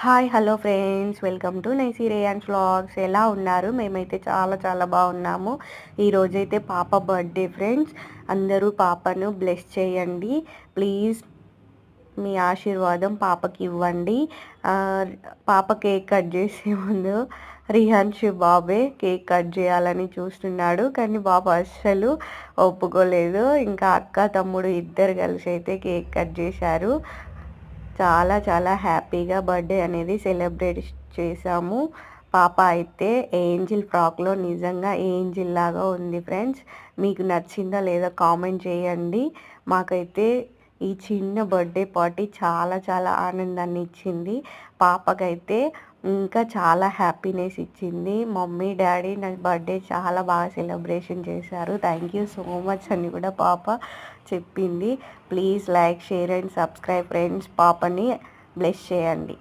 Hello friends. Welcome to Naisy Rayan's vlogs. ఎలా ఉన్నారు? మేమైతే చాలా చాలా బాగున్నాము. ఈరోజైతే పాప బర్త్డే ఫ్రెండ్స్. అందరూ పాపను బ్లెస్ చేయండి ప్లీజ్. మీ ఆశీర్వాదం పాపకి ఇవ్వండి. పాప కేక్ కట్ చేసే ముందు రిహాన్షు బాబే కేక్ కట్ చేయాలని చూస్తున్నాడు, కానీ బాబు అస్సలు ఒప్పుకోలేదు. ఇంకా అక్క తమ్ముడు ఇద్దరు కలిసి అయితే కేక్ కట్ చేశారు. చాలా చాలా హ్యాపీగా బర్త్డే అనేది సెలబ్రేట్ చేసాము. పాప అయితే ఏంజిల్ ఫ్రాక్లో నిజంగా ఏంజిల్ లాగా ఉంది ఫ్రెండ్స్. మీకు నచ్చిందా లేదా కామెంట్ చేయండి. మాకైతే ఈ చిన్న బర్త్డే పార్టీ చాలా చాలా ఆనందాన్ని ఇచ్చింది. పాపకైతే ఇంకా చాలా హ్యాపీనెస్ ఇచ్చింది. మమ్మీ డాడీ నా బర్త్డే చాలా బాగా సెలబ్రేషన్ చేశారు, థ్యాంక్ యూ సో మచ్ అని కూడా పాప చెప్పింది. Please like, share and subscribe friends. పాపని బ్లెస్ చేయండి.